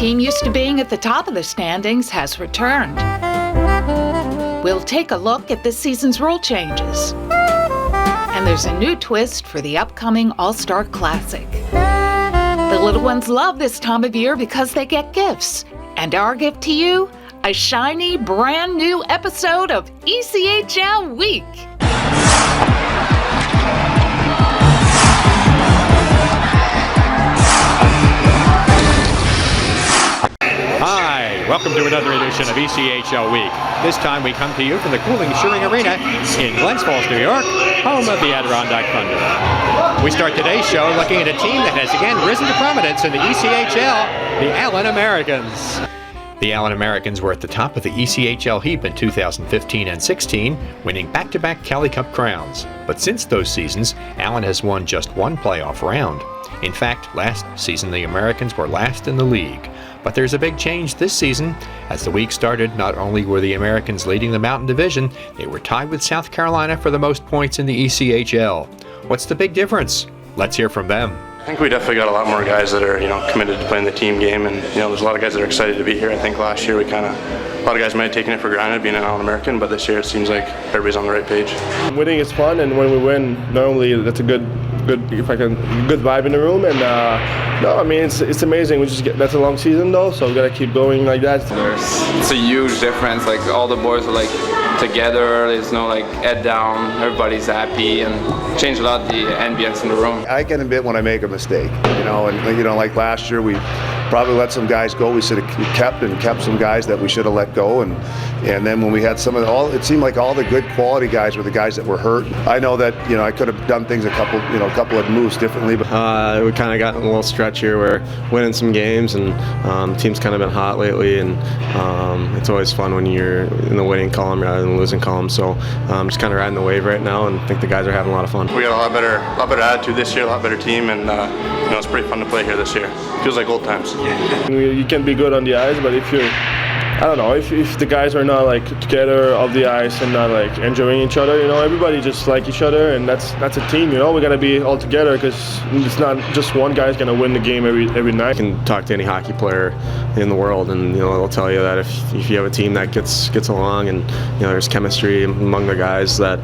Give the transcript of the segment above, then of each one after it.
team used to being at the top of the standings has returned. We'll take a look at this season's rule changes. And there's a new twist for the upcoming All-Star Classic. The little ones love this time of year because they get gifts. And our gift to you, a shiny, brand new episode of ECHL Week. Hi, welcome to another edition of ECHL Week. This time we come to you from the Cooling Shearing Arena in Glens Falls, New York, home of the Adirondack Thunder. We start today's show looking at a team that has again risen to prominence in the ECHL, the Allen Americans. The Allen Americans were at the top of the ECHL heap in 2015 and 16, winning back-to-back Cali Cup crowns. But since those seasons, Allen has won just one playoff round. In fact, last season the Americans were last in the league. But there's a big change this season. As the week started, not only were the Americans leading the Mountain Division, they were tied with South Carolina for the most points in the ECHL. What's the big difference? Let's hear from them. I think we definitely got a lot more guys that are, committed to playing the team game, and there's a lot of guys that are excited to be here. I think last year a lot of guys might have taken it for granted being an All-American, but this year it seems like everybody's on the right page. Winning is fun, and when we win, normally that's a good vibe in the room. And it's amazing. That's a long season though, so we gotta keep going like that. It's a huge difference. Like all the boys are together. There's no head down. Everybody's happy, and changed a lot the ambience in the room. I can admit when I make a mistake, like last year we probably let some guys go. We should have kept some guys that we should have let go, and then when we had it seemed like all the good quality guys were the guys that were hurt. I know that I could have done things a couple of moves differently, but we kind of got in a little stretch here where winning some games, and the team's kind of been hot lately, and it's always fun when you're in the winning column rather than the losing column. So just kind of riding the wave right now, and I think the guys are having a lot of fun. We got a lot better attitude this year, a lot better team, and it's pretty fun to play here this year. Feels like old times. You can be good on the ice, but if the guys are not together off the ice and not enjoying each other, everybody just like each other, and that's a team. We gotta be all together, because it's not just one guy's gonna win the game every night. You can talk to any hockey player in the world, and they'll tell you that if you have a team that gets along, and there's chemistry among the guys, that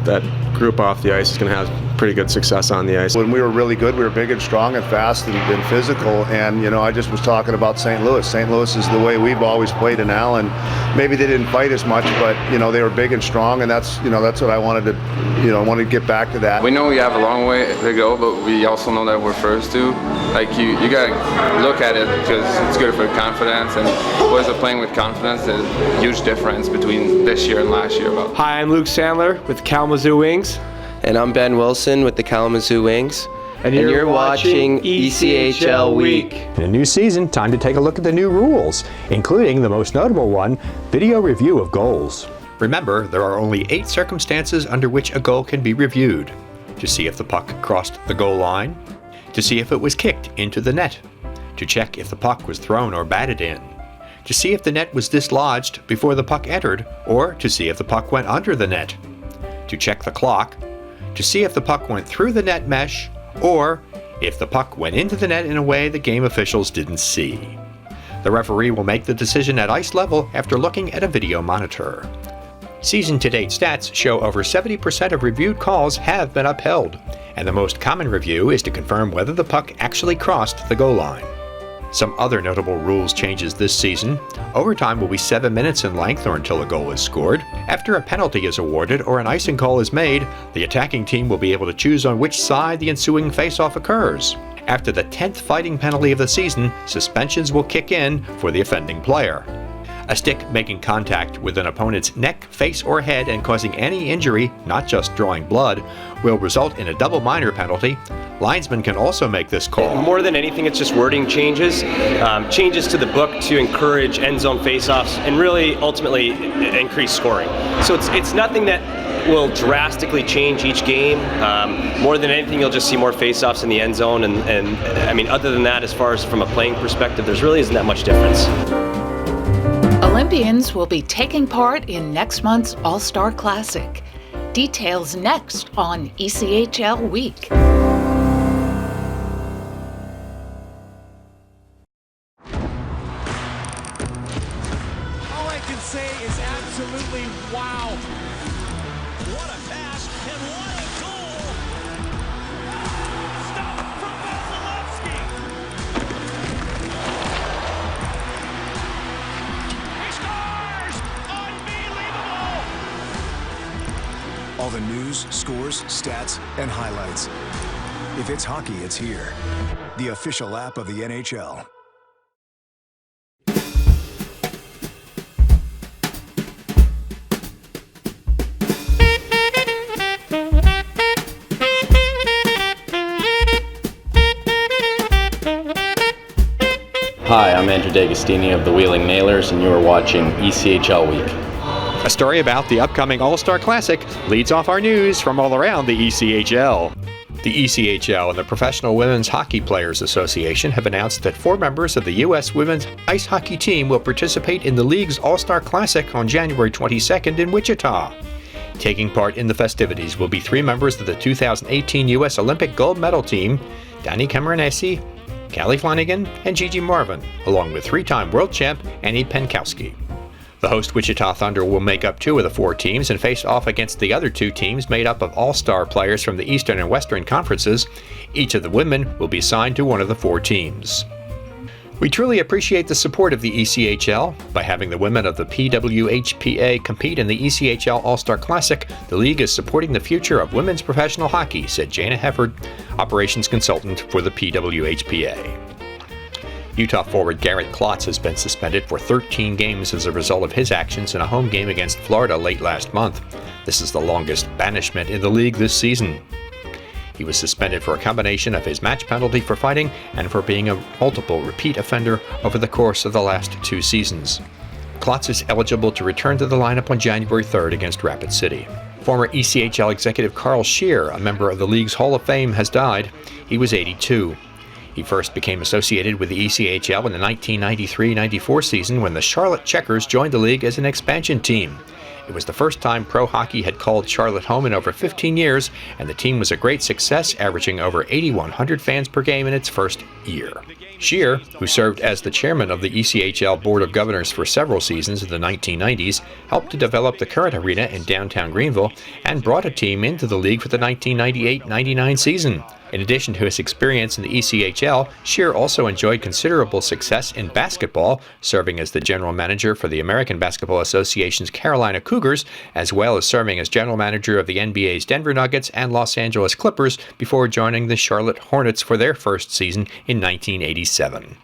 that group off the ice is going to have pretty good success on the ice. When we were really good, we were big and strong and fast and physical, and I just was talking about St. Louis. St. Louis is the way we've always played in Allen. Maybe they didn't fight as much, but they were big and strong, and that's what I wanted to get back to that. We know we have a long way to go, but we also know that we're first too. You gotta look at it, because it's good for confidence, and boys are playing with confidence. There's a huge difference between this year and last year. Hi, I'm Luke Sandler with Kalamazoo Wings. And I'm Ben Wilson with the Kalamazoo Wings. And you're watching ECHL Week. In a new season, time to take a look at the new rules, including the most notable one, video review of goals. Remember, there are only 8 circumstances under which a goal can be reviewed. To see if the puck crossed the goal line, to see if it was kicked into the net, to check if the puck was thrown or batted in, to see if the net was dislodged before the puck entered, or to see if the puck went under the net, to check the clock, to see if the puck went through the net mesh, or if the puck went into the net in a way the game officials didn't see. The referee will make the decision at ice level after looking at a video monitor. Season-to-date stats show over 70% of reviewed calls have been upheld, and the most common review is to confirm whether the puck actually crossed the goal line. Some other notable rules changes this season. Overtime will be 7 minutes in length or until a goal is scored. After a penalty is awarded or an icing call is made, the attacking team will be able to choose on which side the ensuing face-off occurs. After the 10th fighting penalty of the season, suspensions will kick in for the offending player. A stick making contact with an opponent's neck, face, or head and causing any injury, not just drawing blood, will result in a double minor penalty. Linesmen can also make this call. More than anything, it's just wording changes. Changes to the book to encourage end zone faceoffs and really ultimately increase scoring. So it's nothing that will drastically change each game. More than anything, you'll just see more faceoffs in the end zone. And I mean, other than that, as far as from a playing perspective, there's really isn't that much difference. Olympians will be taking part in next month's All-Star Classic. Details next on ECHL Week. is absolutely wow. What a pass and what a goal. Stop from Vasilevsky. He scores! Unbelievable! All the news, scores, stats, and highlights. If it's hockey, it's here. The official app of the NHL. Hi, I'm Andrew D'Agostini of the Wheeling Nailers, and you are watching ECHL Week. A story about the upcoming All-Star Classic leads off our news from all around the ECHL. The ECHL and the Professional Women's Hockey Players Association have announced that 4 members of the U.S. women's ice hockey team will participate in the league's All-Star Classic on January 22nd in Wichita. Taking part in the festivities will be 3 members of the 2018 U.S. Olympic gold medal team, Dani Cameronesi, Callie Flanagan, and Gigi Marvin, along with 3-time world champ Annie Penkowski. The host Wichita Thunder will make up 2 of the 4 teams and face off against the other 2 teams made up of all-star players from the Eastern and Western conferences. Each of the women will be assigned to one of the 4 teams. We truly appreciate the support of the ECHL. By having the women of the PWHPA compete in the ECHL All-Star Classic, the league is supporting the future of women's professional hockey, said Jana Hefford, operations consultant for the PWHPA. Utah forward Garrett Klotz has been suspended for 13 games as a result of his actions in a home game against Florida late last month. This is the longest banishment in the league this season. He was suspended for a combination of his match penalty for fighting and for being a multiple repeat offender over the course of the last 2 seasons. Klotz is eligible to return to the lineup on January 3rd against Rapid City. Former ECHL executive Carl Scheer, a member of the league's Hall of Fame, has died. He was 82. He first became associated with the ECHL in the 1993-94 season when the Charlotte Checkers joined the league as an expansion team. It was the first time pro hockey had called Charlotte home in over 15 years, and the team was a great success, averaging over 8,100 fans per game in its first year. Scheer, who served as the chairman of the ECHL Board of Governors for several seasons in the 1990s, helped to develop the current arena in downtown Greenville and brought a team into the league for the 1998-99 season. In addition to his experience in the ECHL, Scheer also enjoyed considerable success in basketball, serving as the general manager for the American Basketball Association's Carolina Cougars, as well as serving as general manager of the NBA's Denver Nuggets and Los Angeles Clippers before joining the Charlotte Hornets for their first season in 1987.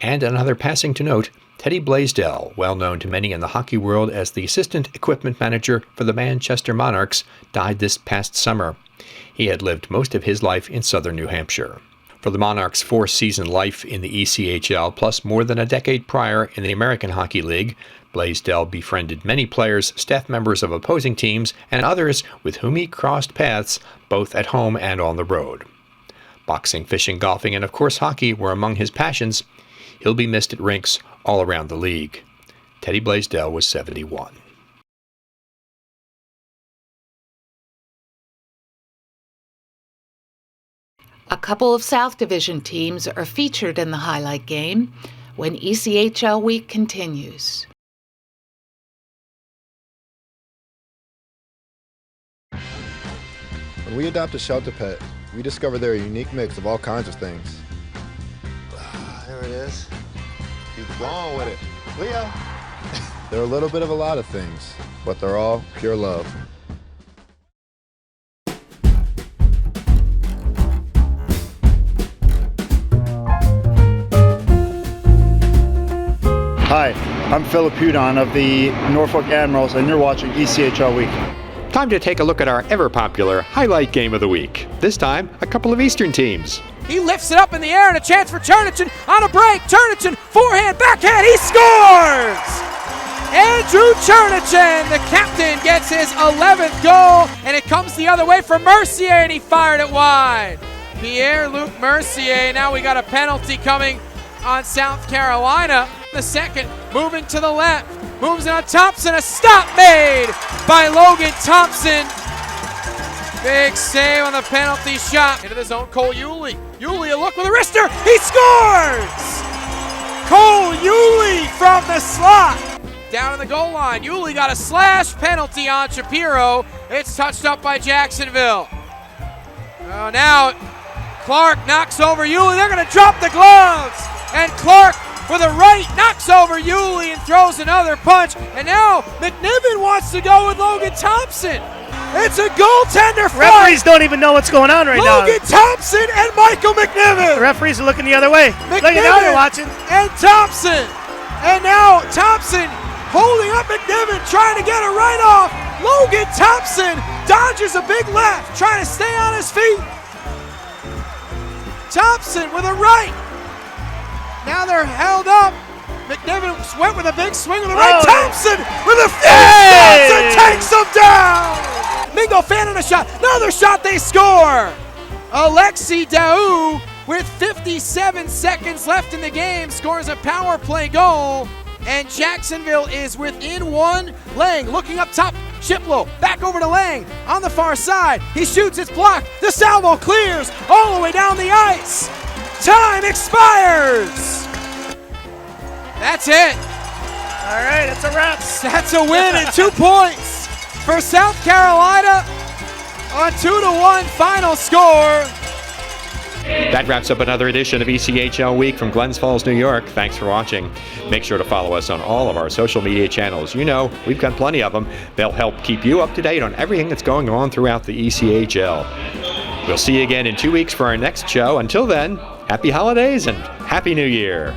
And another passing to note, Teddy Blaisdell, well known to many in the hockey world as the assistant equipment manager for the Manchester Monarchs, died this past summer. He had lived most of his life in southern New Hampshire. For the Monarchs' 4-season life in the ECHL, plus more than a decade prior in the American Hockey League, Blaisdell befriended many players, staff members of opposing teams, and others with whom he crossed paths both at home and on the road. Boxing, fishing, golfing, and of course hockey were among his passions. He'll be missed at rinks all around the league. Teddy Blaisdell was 71. A couple of South Division teams are featured in the highlight game when ECHL Week continues. When we adopt a shelter pet, we discover they're a unique mix of all kinds of things. There it is. Keep going with it. Leo! They're a little bit of a lot of things, but they're all pure love. Hi, I'm Philip Hudon of the Norfolk Admirals, and you're watching ECHL Week. Time to take a look at our ever-popular highlight game of the week. This time, a couple of Eastern teams. He lifts it up in the air and a chance for Turnitchen on a break. Turnitchen, forehand, backhand, he scores! Andrew Turnitchen, the captain, gets his 11th goal, and it comes the other way for Mercier, and he fired it wide. Pierre-Luc Mercier, now we got a penalty coming on South Carolina. The second, moving to the left, moves it on Thompson, a stop made by Logan Thompson. Big save on the penalty shot. Into the zone, Cole Yulee. Yulee, a look with a wrister, he scores! Cole Yulee from the slot. Down in the goal line, Yulee got a slash penalty on Shapiro. It's touched up by Jacksonville. Now Clark knocks over Yulee. They're going to drop the gloves. And Clark with a right knocks over Yulee and throws another punch. And now McNiven wants to go with Logan Thompson. It's a goaltender fight. Referees don't even know what's going on right now. Logan Thompson and Michael McNiven. The referees are looking the other way. Look at now they're watching. And Thompson. And now Thompson holding up McNiven, trying to get a right off. Logan Thompson dodges a big left, trying to stay on his feet. Thompson with a right. Now they're held up. McNiven went with a big swing with a right. Thompson with a Thompson takes him down. Mingo fanning a shot. Another shot, they score. Alexi Daou with 57 seconds left in the game scores a power play goal. And Jacksonville is within one. Lang looking up top. Shiplow back over to Lang on the far side. He shoots, it's blocked. DeSalvo clears all the way down the ice. Time expires. That's it. All right, it's a wrap. That's a win and 2 points for South Carolina. A 2-1 final score. That wraps up another edition of ECHL Week from Glens Falls, New York. Thanks for watching. Make sure to follow us on all of our social media channels. You know, we've got plenty of them. They'll help keep you up to date on everything that's going on throughout the ECHL. We'll see you again in 2 weeks for our next show. Until then, happy holidays and Happy New Year.